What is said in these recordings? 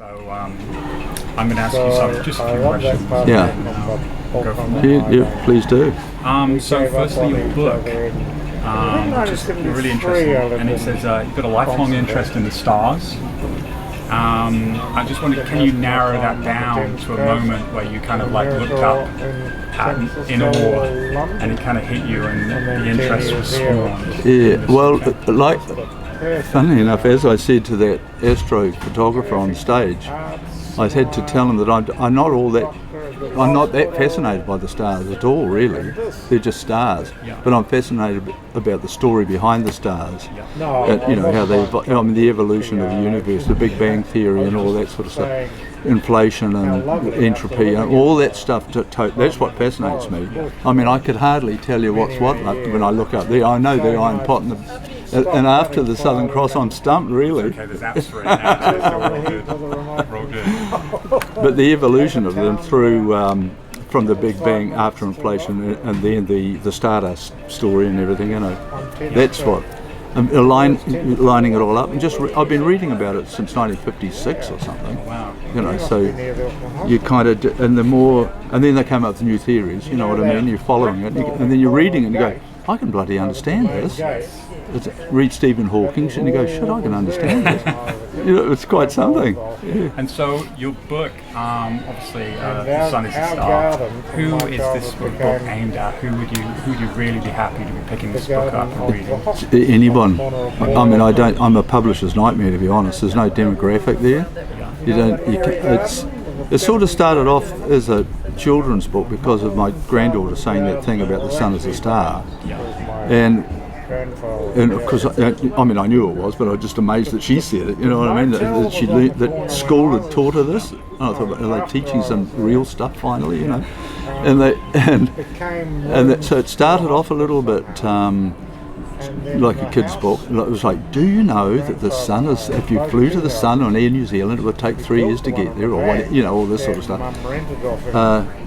So I'm going to ask you just a few questions. Yeah. Go from there. Yeah, please do. So firstly, your book, just really interesting, and it says you've got a lifelong interest in the stars. I just wondered, can you narrow that down to a moment where you kind of like looked up in awe and it kind of hit you and the interest was spawned? Yeah, well, like, funnily enough, as I said to that astro photographer on stage, I had to tell him that I'm not that fascinated by the stars at all, really. They're just stars. But I'm fascinated about the story behind the stars. You know, how the evolution of the universe, the Big Bang Theory and all that sort of stuff. Inflation and entropy and all that stuff, that's what fascinates me. I mean, I could hardly tell you what's what when I look up there. I know the iron pot and after the Southern Cross, I'm stumped, really. Okay, there's apps for it now, so we're all good. But the evolution of them through from the Big Bang after inflation and then the Stardust story and everything, you know, that's what. Lining it all up, and I've been reading about it since 1956 or something. You know, so you kind of, and then they come up with new theories. You know what I mean? You're following it, and then you're reading it, and you go, I can bloody understand this. Read Stephen Hawking, and you go, shit, I can understand this. You know, it's quite something. Yeah. And so your book, obviously, The Sun is a Star. Who is this book aimed at? Who would you really be happy to be picking this book up and reading? Anyone. I mean, I'm a publisher's nightmare, to be honest. There's no demographic there. It sort of started off as a children's book because of my granddaughter saying that thing about the sun as a star, and of course, I mean, I knew it was, but I was just amazed that she said it. You know what I mean? That she learned, that school had taught her this. And I thought, are they teaching some real stuff finally? You know, so it started off a little bit like a kid's book. It was like, do you know that the sun is? If you flew to the sun on Air New Zealand, it would take 3 years to get there, or what, you know, all this sort of stuff.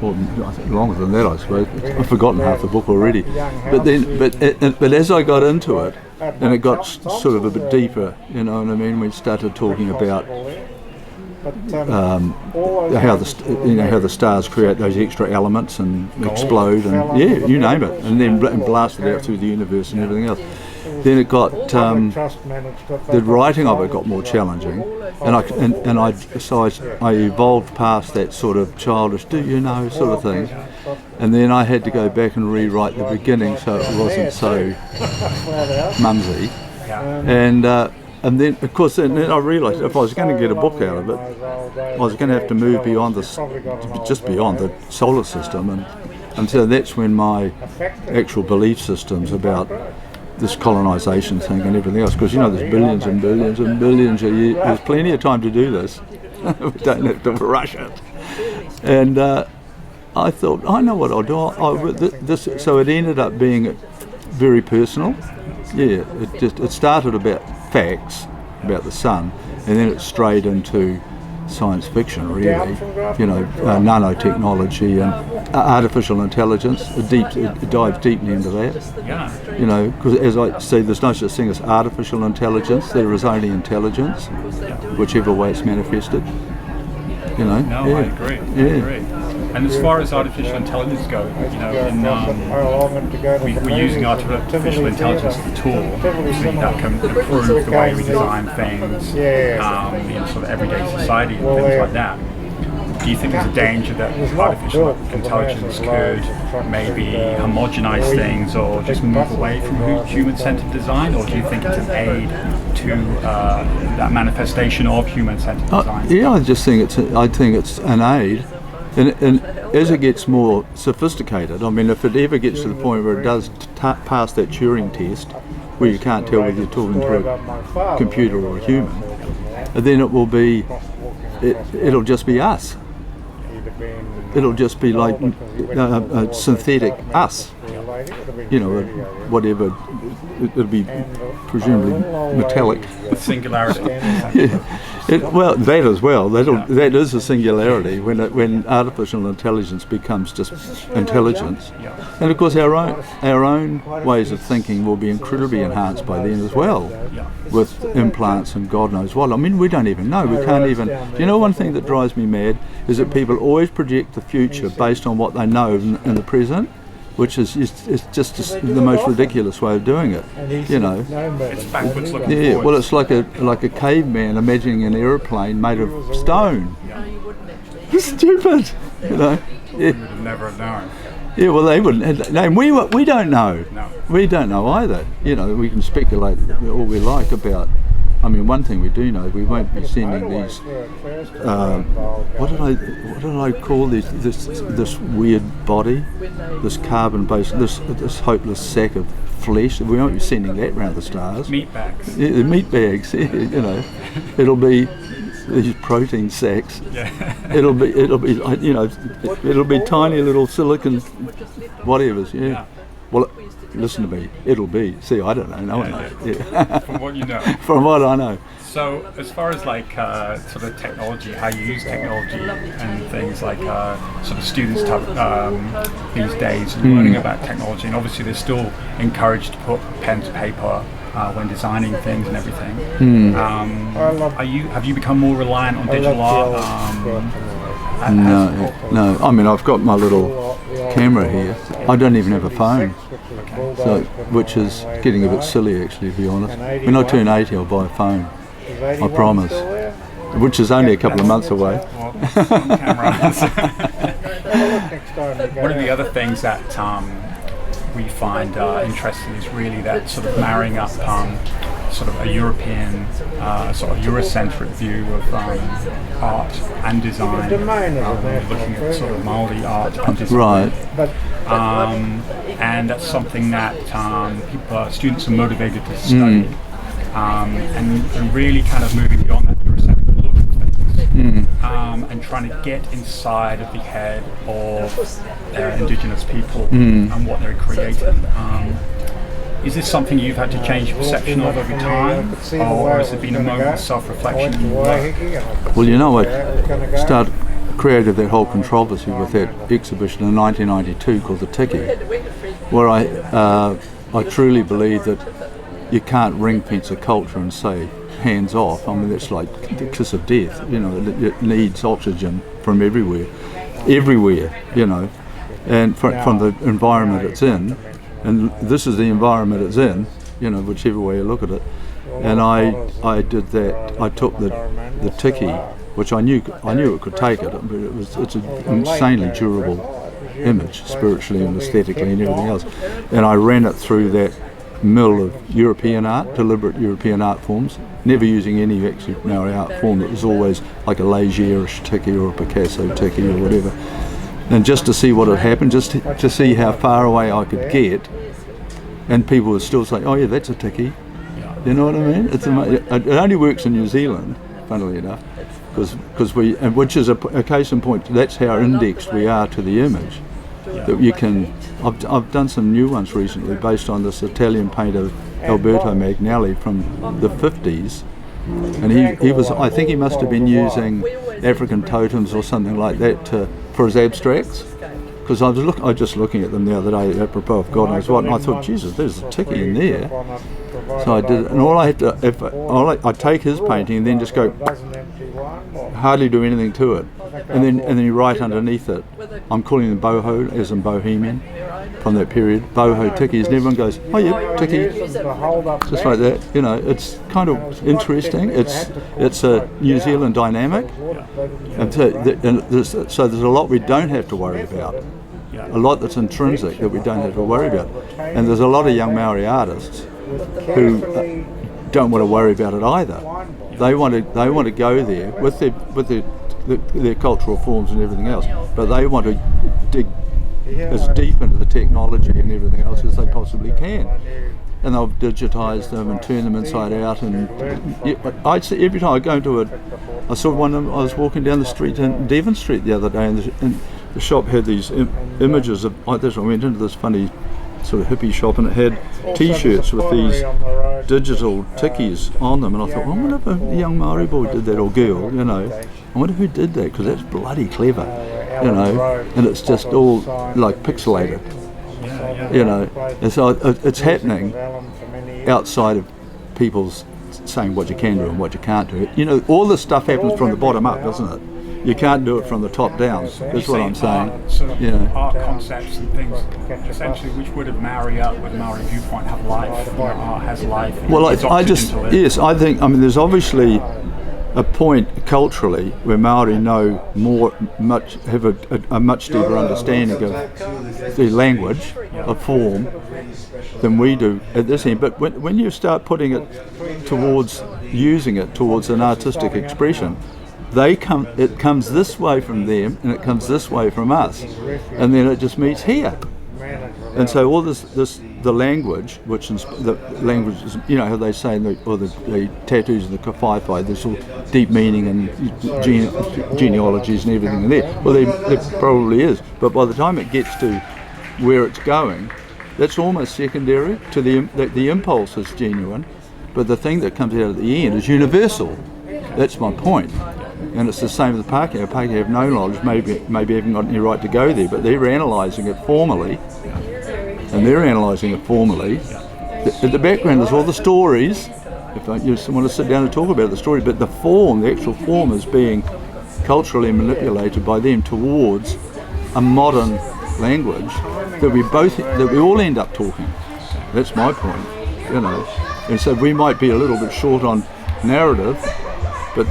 Well, I think longer than that, I suppose. I've forgotten half the book already. But as I got into it, and it got sort of a bit deeper, you know what I mean. We started talking about how the stars create those extra elements and explode, and yeah, you name it, and then blast it out through the universe and everything else. Then it got the writing of it got more challenging, and I evolved past that sort of childish, do you know, sort of thing, and then I had to go back and rewrite the beginning so it wasn't so mumsy, and then of course then I realised if I was going to get a book out of it, I was going to have to move beyond just beyond the solar system, and so that's when my actual belief systems about this colonisation thing and everything else, because you know there's billions and billions and billions of years. There's plenty of time to do this. We don't have to rush it. And I thought, I know what I'll do. So it ended up being very personal. Yeah, it started about facts about the sun, and then it strayed into science fiction, really. You know, nanotechnology and artificial intelligence. It dives deeply into that. You know, because as I say, there's no such thing as artificial intelligence. There is only intelligence, whichever way it's manifested. You know. No, I agree. I agree. And as far as artificial intelligence goes, you know, we're using artificial intelligence as a tool that can improve the way we design things in sort of everyday society and things like that. Do you think there's a danger that artificial intelligence could maybe homogenize things or just move away from human-centered design, or do you think it's an aid to that manifestation of human-centered design? Yeah, I think it's an aid. And as it gets more sophisticated, I mean, if it ever gets to the point where it does pass that Turing test, where you can't tell whether you're talking to a computer or a human, then it will be, it'll just be us. It'll just be like a synthetic us. you know, whatever, it'll be presumably metallic. With singularity. Well, that as well. That is a singularity when artificial intelligence becomes just intelligence. And of course, our own ways of thinking will be incredibly enhanced by then as well, with implants and God knows what. I mean, we don't even know. We can't even. Do you know one thing that drives me mad is that people always project the future based on what they know in the present, which is just the most ridiculous way of doing it. You know. It's backwards looking Yeah. forwards. Well, it's like a caveman imagining an aeroplane made of stone. It's stupid. You know. We would have never have known. Yeah, well, they wouldn't. No, we don't know. No. We don't know either. You know, we can speculate all we like about. I mean, one thing we do know: we won't be sending these. What did I call this weird body, this carbon-based, this hopeless sack of flesh? We won't be sending that round the stars. Meat bags. Yeah, the meat bags. You know, it'll be these protein sacks. Yeah. It'll be you know, it'll be tiny little silicon whatevers. Yeah. Well, listen to me. It'll be. See, I don't know. No one knows. Yeah. From what you know. From what I know. So, as far as like sort of technology, how you use technology and things like sort of students these days learning about technology, and obviously they're still encouraged to put pen to paper when designing things and everything. Have you become more reliant on digital art? No. I mean, I've got my little camera here. I don't even have a phone, so which is getting a bit silly, actually, to be honest. When I turn 80, I'll buy a phone. I promise. Which is only a couple of months away. One of the other things that we find interesting is really that sort of marrying up sort of a European, sort of Eurocentric view of art and design, looking at sort of Maori art and design. Right. And that's something that students are motivated to study, and really kind of moving beyond that Eurocentric look of things, and trying to get inside of the head of Indigenous people and what they're creating. Is this something you've had to change your perception of over time, or has it been a moment of self-reflection in your work? Well, you know, I created that whole controversy with that exhibition in 1992 called The Tiki, where I truly believe that you can't ring fence a culture and say hands off. I mean, that's like the kiss of death. You know, it needs oxygen from everywhere, you know, and from the environment it's in. And this is the environment it's in, you know, whichever way you look at it. And I did that. I took the Tiki, which I knew it could take it, but it's an insanely durable image, spiritually and aesthetically and everything else. And I ran it through that mill of European art, deliberate European art forms, never using any actually Maori art form. It was always like a Leger-ish Tiki or a Picasso Tiki or whatever. And just to see what had happened, just to see how far away I could get, and people would still say, "Oh yeah, that's a Tiki." You know what I mean? It only works in New Zealand, funnily enough, because which is a case in point. That's how indexed we are to the image. That you can. I've done some new ones recently based on this Italian painter Alberto Magnelli from the 50s, and he was. I think he must have been using African totems or something like that for his abstracts, because I was just looking at them the other day apropos of God knows what, and I thought, Jesus, there's a Tiki in there. So I did it, and all I have to, I take his painting and then just go, hardly do anything to it, and then you write underneath it. I'm calling them boho, as in bohemian, from that period. Boho Tikis, and everyone goes, oh yeah, Tiki, just like that. You know, it's kind of interesting. It's a New Zealand dynamic, and so there's a lot we don't have to worry about. A lot that's intrinsic that we don't have to worry about, and there's a lot of young Maori artists who don't want to worry about it either. They want to go there with their cultural forms and everything else, but they want to dig as deep into the technology and everything else as they possibly can, and they'll digitize them and turn them inside out. And I see every time I go into I saw one of them. I was walking down the street in Devon Street the other day, and the shop had these images of. I went into this funny sort of hippie shop, and it had T-shirts with these digital tickies on them, and I thought, well, I wonder if a young Maori boy did that, or girl, you know. I wonder who did that, because that's bloody clever, you know, and it's just all like pixelated, you know, and so it's happening outside of people's saying what you can do and what you can't do. You know, all this stuff happens from the bottom up, doesn't it? You can't do it from the top down. That's what I'm saying. Sort of you know, art concepts and things, essentially, which would have Maori up with Maori viewpoint have life. You know, art has life. Well, I think, I mean, there's obviously a point culturally where Maori know have a much deeper understanding of the language, of form, than we do at this end. But when you start putting it towards, using it towards an artistic expression, it comes this way from them and it comes this way from us, and then it just meets here. And so all the language, which the language is, you know how they say, the tattoos of the kawhaiwhai, there's all deep meaning and genealogies and everything in there. Well, there probably is, but by the time it gets to where it's going, that's almost secondary to the impulse is genuine, but the thing that comes out at the end is universal. That's my point. And it's the same with the Pākehā. Pākehā have no knowledge, maybe haven't got any right to go there, but they're analysing it formally, and they're analysing it formally. In the background there's all the stories, if you want to sit down and talk about the story, but the form, the actual form, is being culturally manipulated by them towards a modern language that we all end up talking. That's my point, you know. And so we might be a little bit short on narrative, but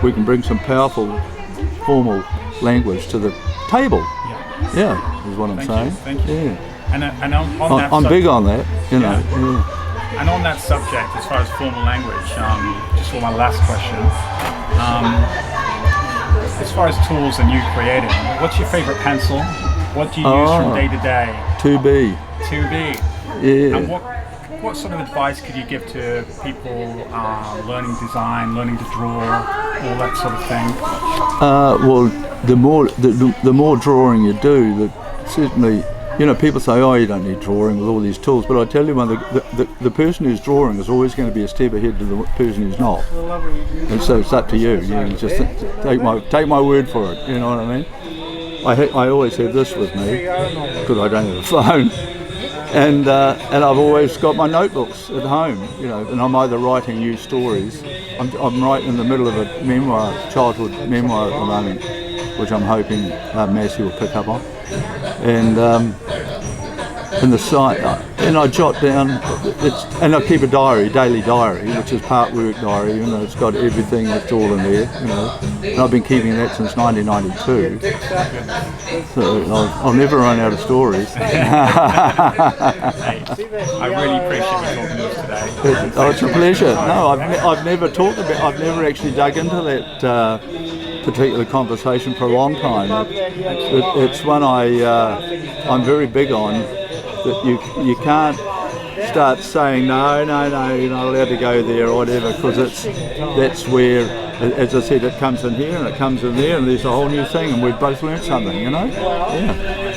we can bring some powerful formal language to the table. Yeah, is what I'm saying. Thank you. Yeah. And on that I'm big on that, you know. Yeah. And on that subject, as far as formal language, just for my last question, as far as tools and you creating, what's your favourite pencil? What do you use from day to day? 2B. 2B. Yeah. And what sort of advice could you give to people learning design, learning to draw, all that sort of thing? Well, the more drawing you do, certainly, you know, people say, oh, you don't need drawing with all these tools, but I tell you, the person who's drawing is always going to be a step ahead to the person who's not. And so it's up to you. You can just take my word for it. You know what I mean? I always have this with me because I don't have a phone. And I've always got my notebooks at home, you know, and I'm either writing new stories. I'm right in the middle of a childhood memoir at the moment, which I'm hoping Massey will pick up on. And the site, and I jot down, and I keep a daily diary, which is part work diary, you know, it's got everything, it's all in there, you know, and I've been keeping that since 1992, so I'll never run out of stories. Hey, I really appreciate you talking to us today. It's a pleasure. No, I've never actually dug into that particular conversation for a long time. It's one I'm very big on, that you can't start saying no, you're not allowed to go there or whatever, because that's where, as I said, it comes in here and it comes in there, and there's a whole new thing, and we've both learnt something, you know. Yeah.